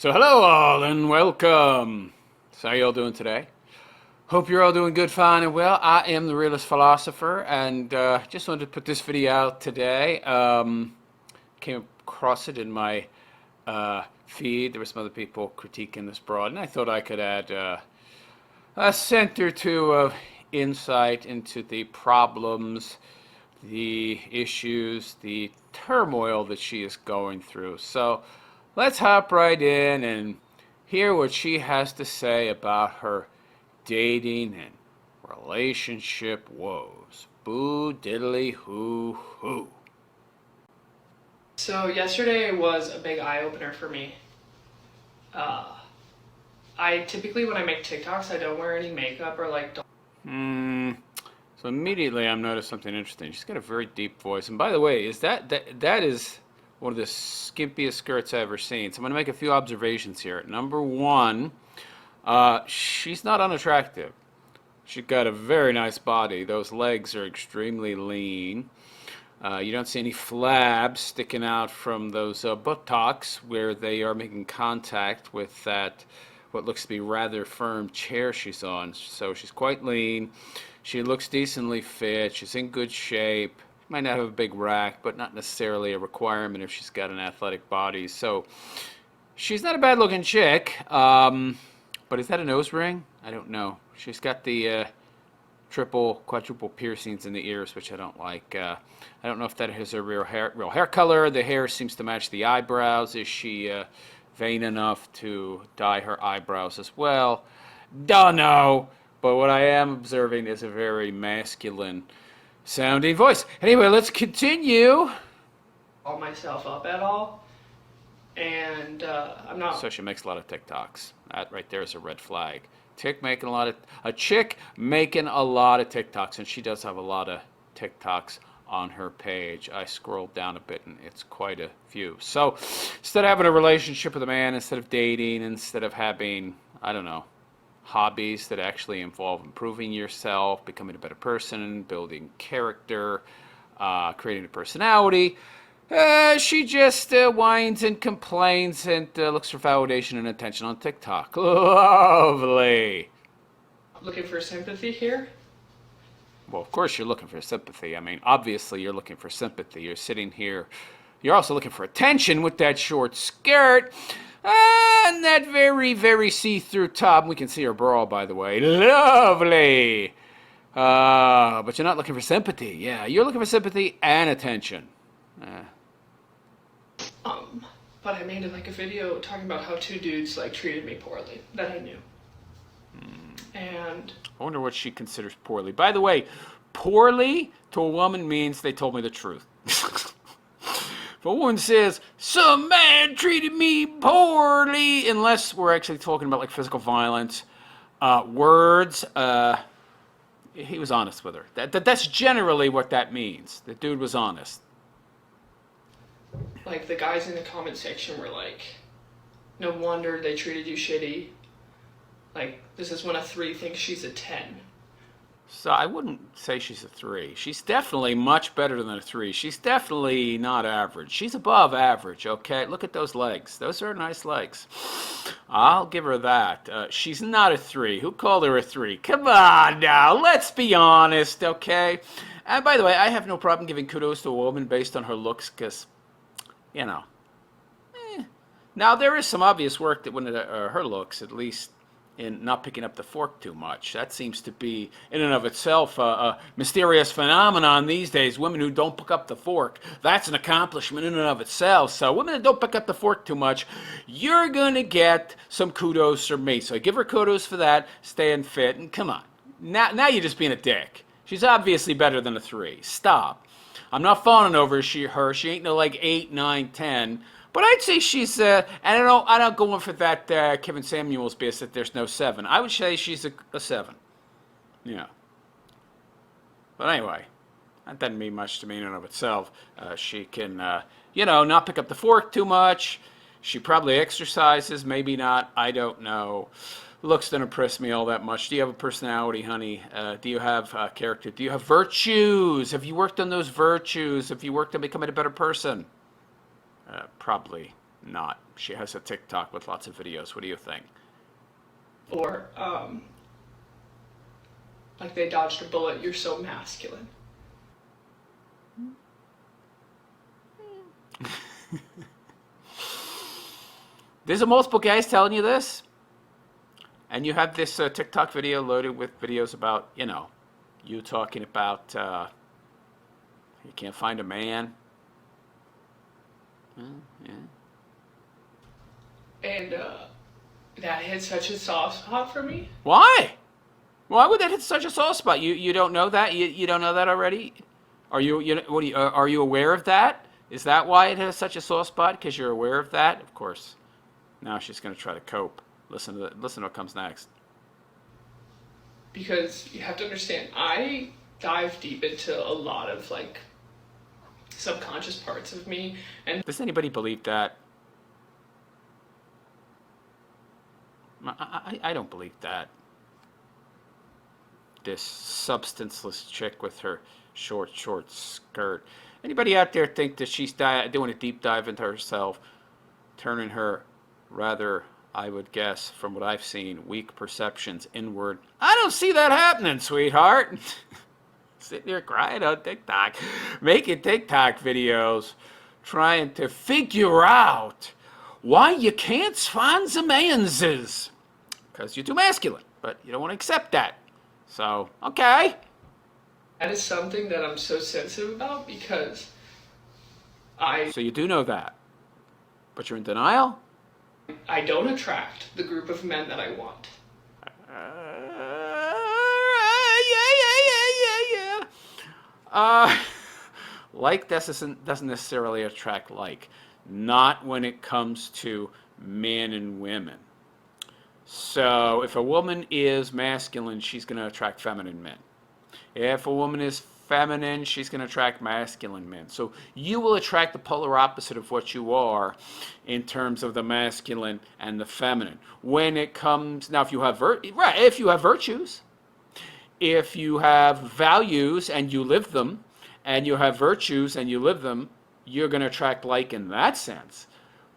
So hello all and welcome. So how y'all doing today? Hope you're all doing good, fine, and well. I am the Realist Philosopher, and just wanted to put this video out today. Came across it in my feed. There were some other people critiquing this broad, and I thought I could add a cent or two of insight into the problems, the issues, the turmoil that she is going through. So let's hop right in and hear what she has to say about her dating and relationship woes. Boo diddly hoo hoo. So yesterday was a big eye-opener for me. Uh, I typically, when I make TikToks, I don't wear any makeup or don't. Hmm. So immediately I'm noticed something interesting. She's got a very deep voice. And by the way, is that is one of the skimpiest skirts I've ever seen. So I'm going to make a few observations here. Number one, she's not unattractive. She's got a very nice body. Those legs are extremely lean. You don't see any flabs sticking out from those buttocks where they are making contact with that, what looks to be rather firm chair she's on. So she's quite lean. She looks decently fit. She's in good shape. Might not have a big rack, but not necessarily a requirement if she's got an athletic body. So she's not a bad looking chick. But is that a nose ring? I don't know. She's got the triple, quadruple piercings in the ears, which I don't like. I don't know if that is her real hair color. The hair seems to match the eyebrows. Is she vain enough to dye her eyebrows as well? Don't know. But what I am observing is a very masculine sounding voice. Anyway, let's continue. All myself up at all, and I'm not. So she makes a lot of TikToks. That right there is a red flag. A chick making a lot of TikToks, and she does have a lot of TikToks on her page. I scrolled down a bit, and it's quite a few. So instead of having a relationship with a man, instead of dating, instead of having, I don't know, hobbies that actually involve improving yourself, becoming a better person, building character, creating a personality, she just whines and complains and looks for validation and attention on TikTok. Lovely. Looking for sympathy here. Well, of course you're looking for sympathy. I mean, obviously you're looking for sympathy. You're sitting here. You're also looking for attention with that short skirt. And that very, very see-through top. We can see her bra, by the way. Lovely. But you're not looking for sympathy. Yeah, you're looking for sympathy and attention. But I made a video talking about how two dudes treated me poorly that I knew. And I wonder what she considers poorly. By the way, poorly to a woman means they told me the truth. If a woman says, some man treated me poorly, unless we're actually talking about physical violence, words, he was honest with her. That's generally what that means. The dude was honest. the guys in the comment section were no wonder they treated you shitty. This is when a 3 thinks she's a 10. So I wouldn't say she's a 3. She's definitely much better than a 3. She's definitely not average. She's above average, okay? Look at those legs. Those are nice legs. I'll give her that. She's not a 3. Who called her a 3? Come on now, let's be honest, okay? And by the way, I have no problem giving kudos to a woman based on her looks because, you know. Now, there is some obvious work that went into her looks, at least in not picking up the fork too much. That seems to be, in and of itself, a mysterious phenomenon these days. Women who don't pick up the fork, that's an accomplishment in and of itself. So women that don't pick up the fork too much, you're going to get some kudos from me. So I give her kudos for that, staying fit, and come on. Now you're just being a dick. She's obviously better than a 3. Stop. I'm not fawning over her. She ain't no 8, 9, 10. But I'd say she's, and I don't go in for that Kevin Samuels BS that there's no 7. I would say she's a 7. Yeah. But anyway, that doesn't mean much to me in and of itself. She can, not pick up the fork too much. She probably exercises, maybe not. I don't know. Looks don't impress me all that much. Do you have a personality, honey? Do you have character? Do you have virtues? Have you worked on those virtues? Have you worked on becoming a better person? Probably not. She has a TikTok with lots of videos. What do you think? Or, like they dodged a bullet, you're so masculine. There's a multiple guys telling you this, and you have this TikTok video loaded with videos about, you talking about you can't find a man. Yeah. And that hit such a soft spot for me. Why? Why would that hit such a soft spot? You don't know that? You don't know that already? Are are you aware of that? Is that why it has such a soft spot? Because you're aware of that? Of course. Now she's going to try to cope. Listen to what comes next. Because you have to understand, I dive deep into a lot of like subconscious parts of me, and Does anybody believe that? I don't believe that. This substanceless chick with her short skirt. Anybody out there think that she's doing a deep dive into herself, turning her rather, I would guess, from what I've seen, weak perceptions inward? I don't see that happening, sweetheart. Sitting here crying on TikTok, making TikTok videos, trying to figure out why you can't find the manses. Because you're too masculine, but you don't want to accept that. So, okay. that is something that I'm so sensitive about because So you do know that, but you're in denial? I don't attract the group of men that I want. Yeah. Like doesn't necessarily attract like. Not when it comes to men and women. So if a woman is masculine, she's going to attract feminine men. If a woman is feminine, she's going to attract masculine men. So you will attract the polar opposite of what you are in terms of the masculine and the feminine. When it comes, now if you have virtues, if you have values and you live them, and you have virtues and you live them, you're going to attract like in that sense.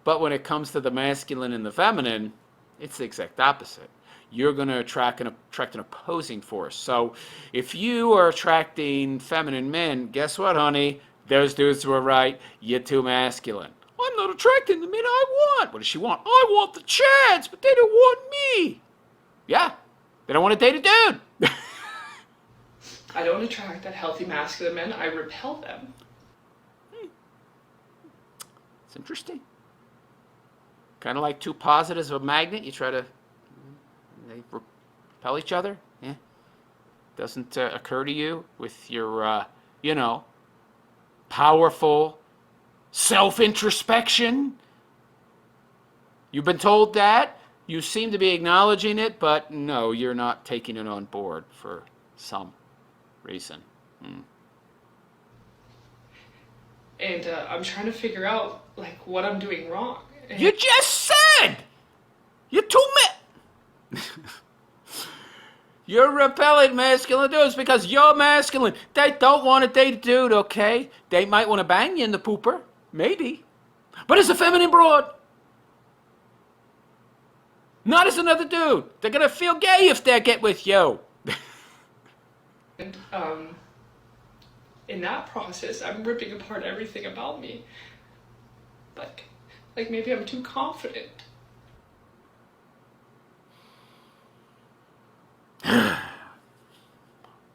But when it comes to the masculine and the feminine, it's the exact opposite. You're going to attract an opposing force. So if you are attracting feminine men, guess what, honey? Those dudes were right. You're too masculine. I'm not attracting the men I want. What does she want? I want the chance, but they don't want me. Yeah, they don't want to date a dude. I don't attract that healthy masculine men. I repel them. It's interesting. Kind of like two positives of a magnet. You try to they repel each other. Yeah. Doesn't occur to you with your, powerful self-introspection? You've been told that. You seem to be acknowledging it, but no, you're not taking it on board for some reason. And I'm trying to figure out like what I'm doing wrong. And You just said you're too You're repelling masculine dudes because you're masculine. They don't want to date a dude, okay? They might want to bang you in the pooper. Maybe. But as a feminine broad. Not as another dude. They're going to feel gay if they get with you. And in that process, I'm ripping apart everything about me. Like maybe I'm too confident.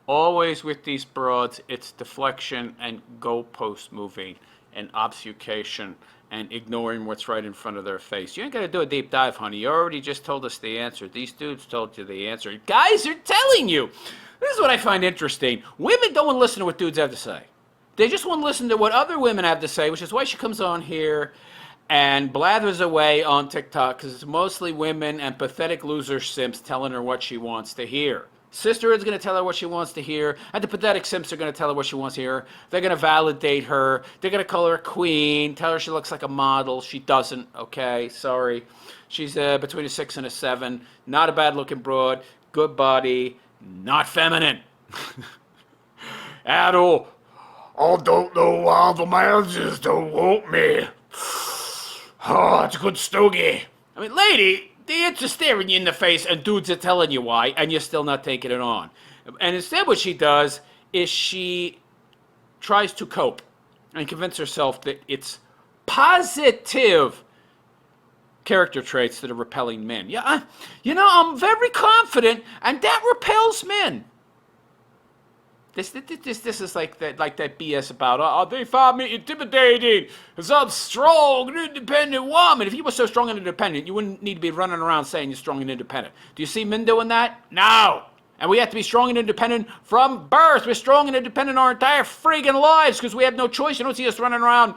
Always with these broads, it's deflection and goalpost moving and obfuscation and ignoring what's right in front of their face. You ain't got to do a deep dive, honey. You already just told us the answer. These dudes told you the answer. Guys are telling you. This is what I find interesting. Women don't want to listen to what dudes have to say. They just want to listen to what other women have to say, which is why she comes on here and blathers away on TikTok, because it's mostly women and pathetic loser simps telling her what she wants to hear. Sisterhood's going to tell her what she wants to hear, and the pathetic simps are going to tell her what she wants to hear. They're going to validate her. They're going to call her a queen, tell her she looks like a model. She doesn't, okay? Sorry. She's between a 6 and a 7. Not a bad-looking broad. Good body. Not feminine. At all. I don't know why the man just don't want me. Oh, it's a good stogie. I mean, lady, the answer's staring you in the face and dudes are telling you why, and you're still not taking it on. And instead what she does is she tries to cope and convince herself that it's positive character traits that are repelling men. Yeah, I'm very confident, and that repels men. This is like that BS about they found me intimidating because I'm strong and independent woman. If you were so strong and independent, you wouldn't need to be running around saying you're strong and independent. Do you see men doing that? No. And we have to be strong and independent from birth. We're strong and independent our entire friggin' lives because we have no choice. You don't see us running around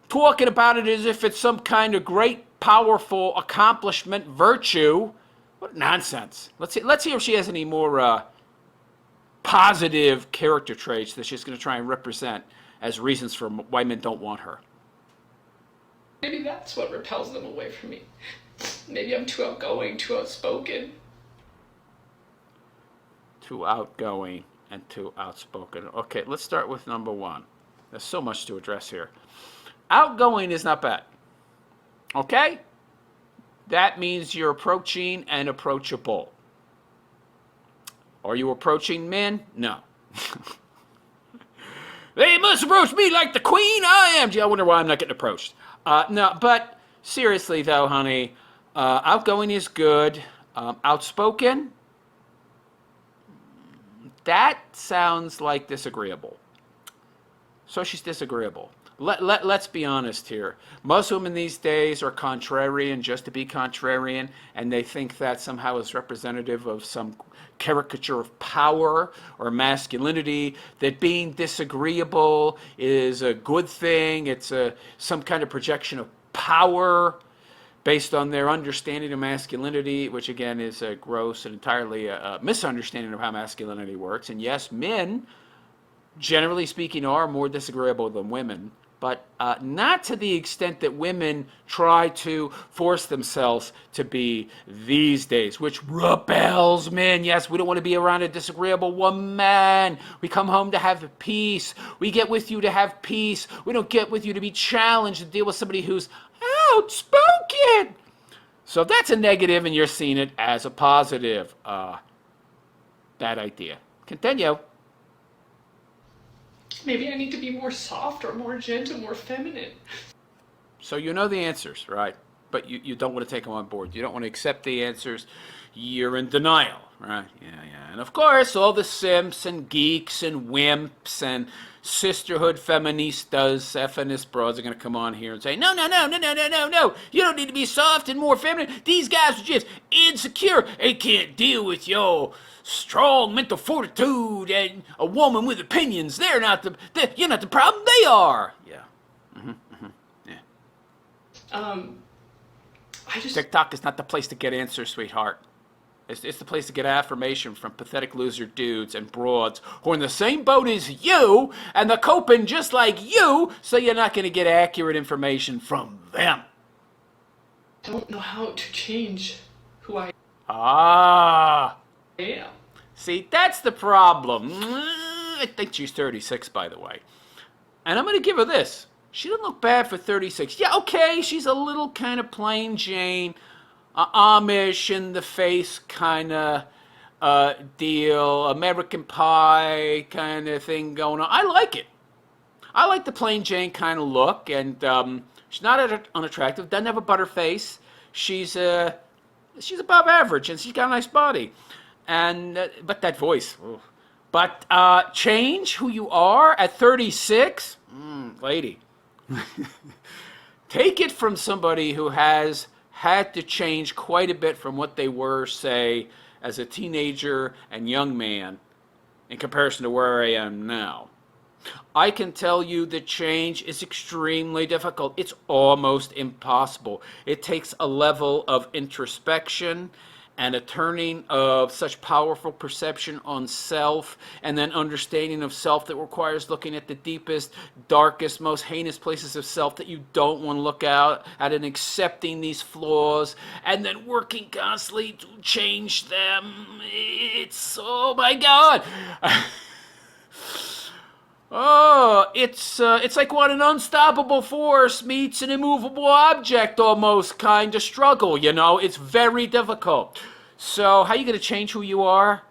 talking about it as if it's some kind of great, powerful accomplishment, virtue. What nonsense. Let's see if she has any more positive character traits that she's going to try and represent as reasons for why men don't want her. Maybe that's what repels them away from me. Maybe I'm too outgoing, too outspoken. Too outgoing and too outspoken. Okay, let's start with number one. There's so much to address here. Outgoing is not bad. Okay? That means you're approaching and approachable. Are you approaching men? No. They must approach me like the queen I am. Gee, I wonder why I'm not getting approached. No, but seriously though, honey, outgoing is good. Outspoken? That sounds like disagreeable. So she's disagreeable. Let's be honest here. Most women these days are contrarian just to be contrarian, and they think that somehow is representative of some caricature of power or masculinity, that being disagreeable is a good thing. It's some kind of projection of power based on their understanding of masculinity, which again is a gross and entirely a misunderstanding of how masculinity works. And yes, men, generally speaking, are more disagreeable than women, but not to the extent that women try to force themselves to be these days, which repels men. Yes, we don't want to be around a disagreeable woman. We come home to have peace. We get with you to have peace. We don't get with you to be challenged, to deal with somebody who's outspoken. So that's a negative, and you're seeing it as a positive. Bad idea. Continue. Maybe I need to be more soft or more gentle, more feminine. So you know the answers, right? But you don't want to take them on board. You don't want to accept the answers. You're in denial, right? Yeah. And of course, all the simps and geeks and wimps and sisterhood feministas, feminist broads are going to come on here and say, no. You don't need to be soft and more feminine. These guys are just insecure. They can't deal with your strong mental fortitude and a woman with opinions. You're not the problem. They are. Yeah. Yeah. TikTok is not the place to get answers, sweetheart. It's the place to get affirmation from pathetic loser dudes and broads who are in the same boat as you and they're coping just like you, so you're not going to get accurate information from them. I don't know how to change who I am. See, that's the problem. I think she's 36, by the way. And I'm going to give her this. She doesn't look bad for 36. Yeah, okay, she's a little kind of plain Jane, Amish in the face kind of deal, American Pie kind of thing going on. I like it. I like the plain Jane kind of look, and she's not unattractive, doesn't have a butter face. She's above average, and she's got a nice body. And but that voice. Ooh. But change who you are at 36, lady. Take it from somebody who has had to change quite a bit from what they were, say, as a teenager and young man in comparison to where I am now. I can tell you that change is extremely difficult. It's almost impossible. It takes a level of introspection and a turning of such powerful perception on self, and then understanding of self that requires looking at the deepest, darkest, most heinous places of self that you don't want to look out at, and accepting these flaws, and then working constantly to change them. It's, oh my God. Oh, it's like what an unstoppable force meets an immovable object almost kind of struggle, you know? It's very difficult. So, how are you going to change who you are?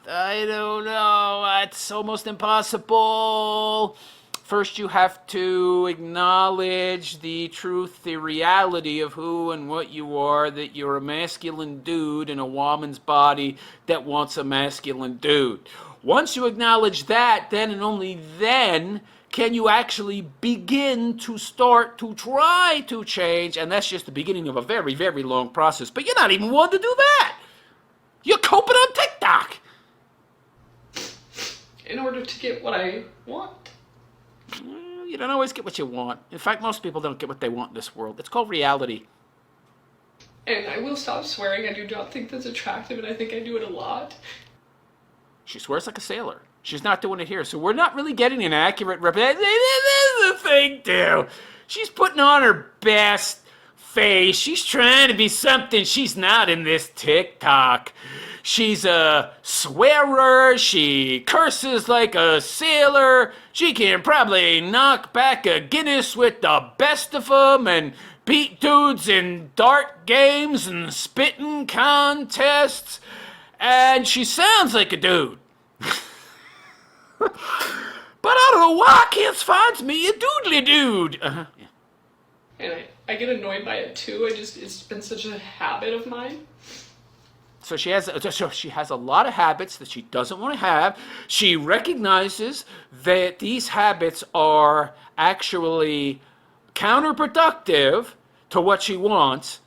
I don't know. It's almost impossible. First, you have to acknowledge the truth, the reality of who and what you are, that you're a masculine dude in a woman's body that wants a masculine dude. Once you acknowledge that, then and only then can you actually begin to start to try to change. And that's just the beginning of a very, very long process. But you're not even willing to do that. You're coping on TikTok. In order to get what I want. You don't always get what you want. In fact, most people don't get what they want in this world. It's called reality. And I will stop swearing. I do not think that's attractive, and I think I do it a lot. She swears like a sailor. She's not doing it here, so we're not really getting an accurate representation. This is the thing, too. She's putting on her best face. She's trying to be something she's not in this TikTok. She's a swearer. She curses like a sailor. She can probably knock back a Guinness with the best of them and beat dudes in dart games and spitting contests. And she sounds like a dude. But I don't know why I can't find me a doodly dude. Yeah. And I get annoyed by it too. It's been such a habit of mine. So she has a lot of habits that she doesn't want to have. She recognizes that these habits are actually counterproductive to what she wants,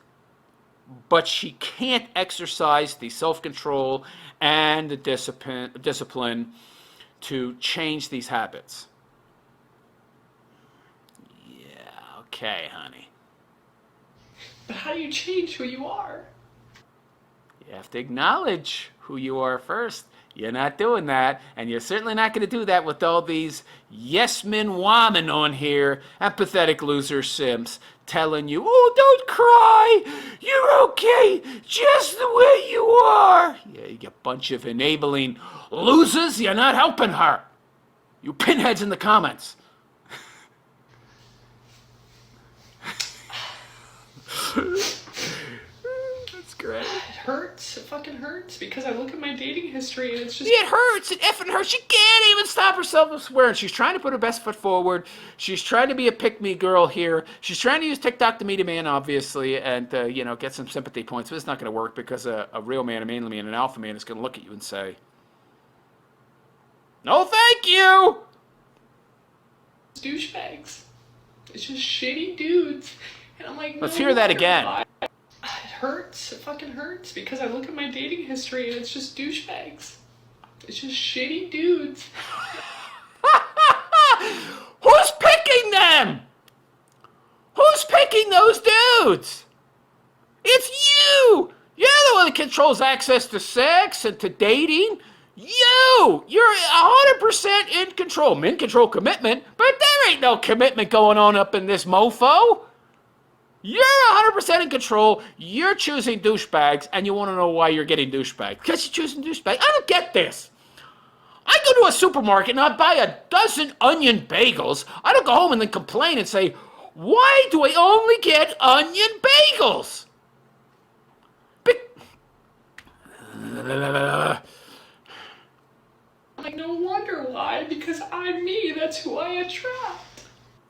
but she can't exercise the self-control and the discipline to change these habits. Yeah, okay, honey. But how do you change who you are? You have to acknowledge who you are first. You're not doing that, and you're certainly not going to do that with all these yes men women on here, empathetic loser simps, telling you, oh, don't cry, you're okay, just the way you are. Yeah, you bunch of enabling losers, you're not helping her. You pinheads in the comments. That's great. It hurts. It fucking hurts because I look at my dating history and it's just. It hurts. It effing hurts. She can't even stop herself from swearing. She's trying to put her best foot forward. She's trying to be a pick-me girl here. She's trying to use TikTok to meet a man, obviously, and get some sympathy points. But it's not going to work because a real man, a manly man, an alpha man is going to look at you and say, "No, thank you." Douchebags. It's just shitty dudes, and I'm like. Let's hear that again. Why? It hurts. It fucking hurts because I look at my dating history and it's just douchebags. It's just shitty dudes. Who's picking them? Who's picking those dudes? It's you. You're the one that controls access to sex and to dating. You're 100% in control. Men control commitment, but there ain't no commitment going on up in this mofo. You're 100% in control. You're choosing douchebags, and you want to know why you're getting douchebags. Because you're choosing douchebags. I don't get this. I go to a supermarket and I buy a dozen onion bagels. I don't go home and then complain and say, why do I only get onion bagels? I'm like, no wonder why, because I'm me. That's who I attract.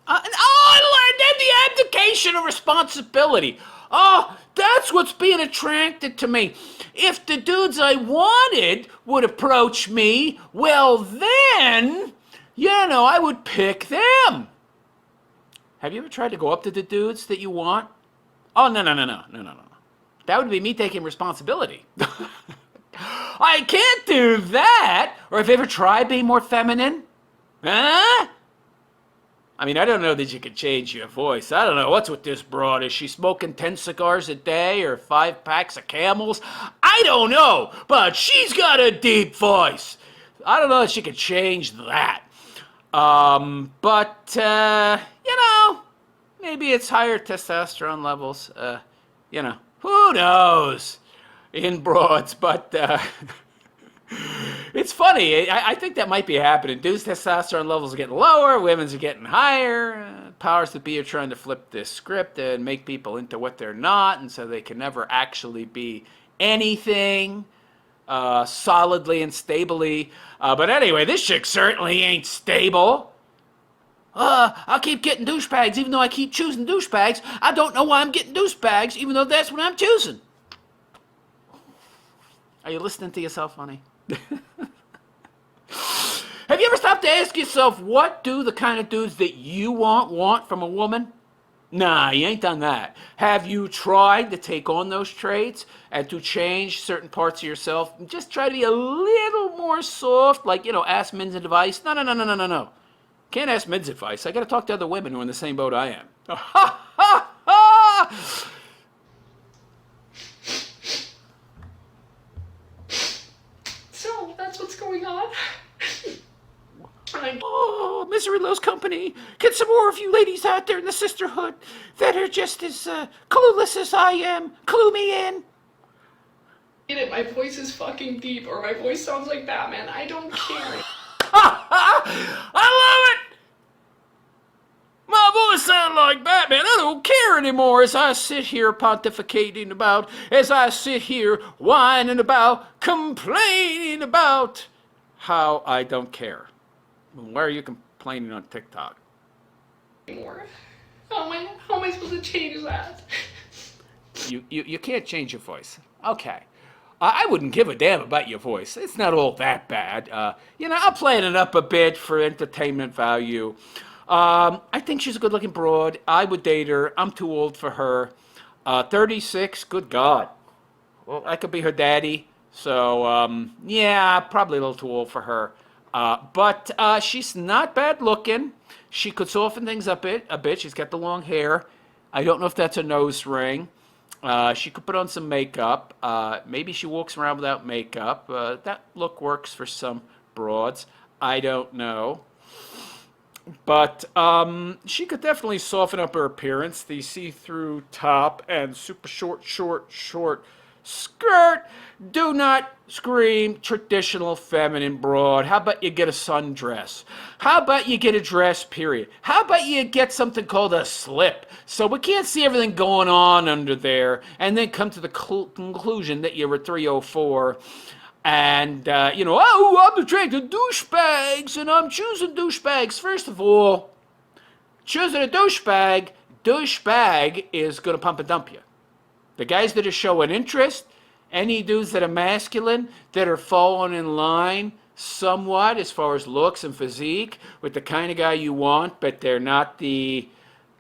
And then the abdication of responsibility. Oh, that's what's being attracted to me. If the dudes I wanted would approach me, well then, I would pick them. Have you ever tried to go up to the dudes that you want? Oh, no. That would be me taking responsibility. I can't do that. Or have you ever tried being more feminine? Huh? I mean, I don't know that you could change your voice. I don't know what's with this broad. Is she smoking 10 cigars a day or 5 packs of Camels? I don't know, but she's got a deep voice. I don't know if she could change that. Maybe it's higher testosterone levels. Who knows? in broads, but it's funny. I think that might be happening. Dudes' testosterone levels are getting lower, women's are getting higher. Powers that be are trying to flip this script and make people into what they're not, and so they can never actually be anything solidly and stably. But anyway, this chick certainly ain't stable. I'll keep getting douchebags even though I keep choosing douchebags. I don't know why I'm getting douchebags even though that's what I'm choosing. Are you listening to yourself, honey? Have you ever stopped to ask yourself, what do the kind of dudes that you want from a woman? Nah, you ain't done that. Have you tried to take on those traits and to change certain parts of yourself? Just try to be a little more soft, like, ask men's advice. No. Can't ask men's advice. I got to talk to other women who are in the same boat I am. Ha, ha, ha! So, that's what's going on. Oh, misery loves company. Get some more of you ladies out there in the sisterhood that are just as clueless as I am. Clue me in. Get it, my voice is fucking deep, or my voice sounds like Batman. I don't care. I love it! My voice sounds like Batman. I don't care anymore as I sit here pontificating about, as I sit here whining about, complaining about how I don't care. Why are you complaining on TikTok? Anymore. How am I supposed to change that? You can't change your voice. Okay. I wouldn't give a damn about your voice. It's not all that bad. I'm playing it up a bit for entertainment value. I think she's a good-looking broad. I would date her. I'm too old for her. 36, good God. Well, I could be her daddy. So, probably a little too old for her. But she's not bad looking. She could soften things up a bit. She's got the long hair. I don't know if that's a nose ring. She could put on some makeup. Maybe she walks around without makeup. That look works for some broads. I don't know. But she could definitely soften up her appearance. The see-through top and super short skirt do not scream traditional feminine broad. How about you get a sundress? How about you get a dress, period? How about you get something called a slip so we can't see everything going on under there and then come to the conclusion that you're a 304 and, I'm attracted to douchebags and I'm choosing douchebags. First of all, choosing a douchebag is going to pump and dump you. The guys that are showing interest, any dudes that are masculine, that are falling in line somewhat as far as looks and physique with the kind of guy you want, but they're not the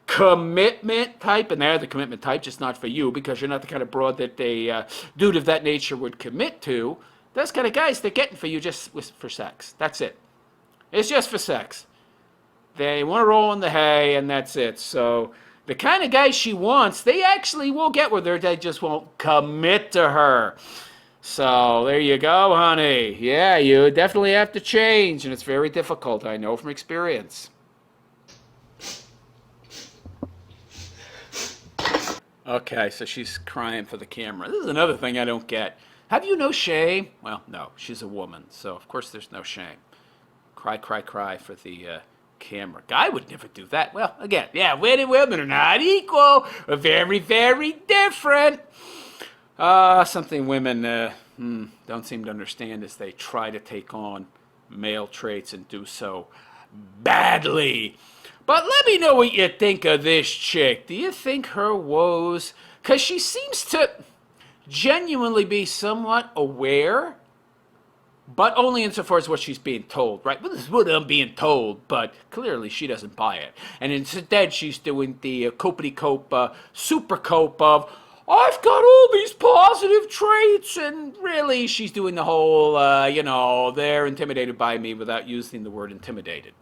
commitment type, and they're the commitment type, just not for you because you're not the kind of broad that a dude of that nature would commit to. Those kind of guys, they're getting for you just for sex. That's it. It's just for sex. They want to roll in the hay, and that's it. So the kind of guys she wants, they actually will get with her. They just won't commit to her. So there you go, honey. Yeah, you definitely have to change, and it's very difficult. I know from experience. Okay, so she's crying for the camera. This is another thing I don't get. Have you no shame? Well, no, she's a woman, so of course there's no shame. Cry for the camera. Guy would never do that. Well, again, men and women are not equal. We're very, very different. Something women don't seem to understand is they try to take on male traits and do so badly. But let me know what you think of this chick. Do you think her woes? Because she seems to genuinely be somewhat aware, but only insofar as what she's being told, right? Well, this is what I'm being told, but clearly she doesn't buy it. And instead she's doing the copity-cope, super cope of, I've got all these positive traits, and really she's doing the whole, they're intimidated by me without using the word intimidated.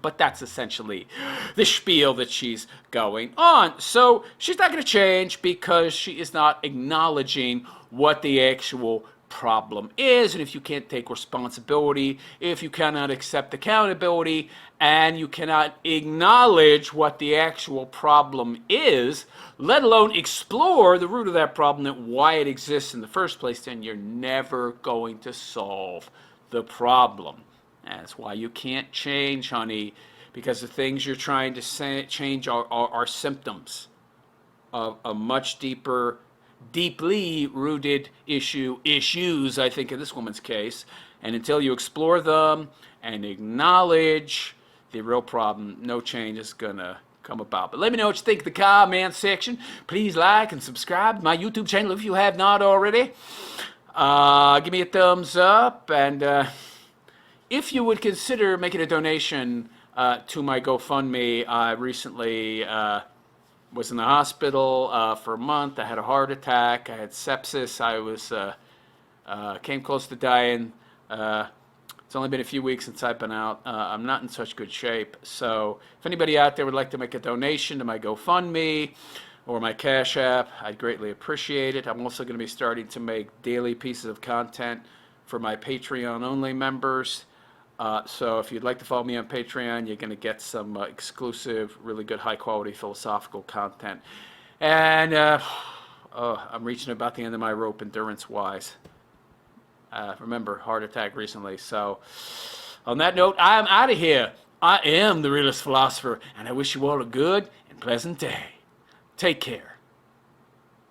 But that's essentially the spiel that she's going on. So she's not going to change because she is not acknowledging what the actual problem is, and if you can't take responsibility, if you cannot accept accountability, and you cannot acknowledge what the actual problem is, let alone explore the root of that problem and why it exists in the first place, then you're never going to solve the problem. That's why you can't change, honey, because the things you're trying to change are symptoms of a much deeply rooted issues, I think, in this woman's case. And until you explore them and acknowledge the real problem, no change is going to come about. But let me know what you think in the comment section. Please like and subscribe to my YouTube channel if you have not already. Give me a thumbs up, and if you would consider making a donation to my GoFundMe. I recently was in the hospital for a month. I had a heart attack. I had sepsis. I came close to dying. It's only been a few weeks since I've been out. I'm not in such good shape. So if anybody out there would like to make a donation to my GoFundMe or my Cash App, I'd greatly appreciate it. I'm also going to be starting to make daily pieces of content for my Patreon-only members. So if you'd like to follow me on Patreon, you're going to get some exclusive, really good, high-quality philosophical content. And I'm reaching about the end of my rope endurance-wise. Remember, heart attack recently. So on that note, I'm out of here. I am the realist philosopher, and I wish you all a good and pleasant day. Take care.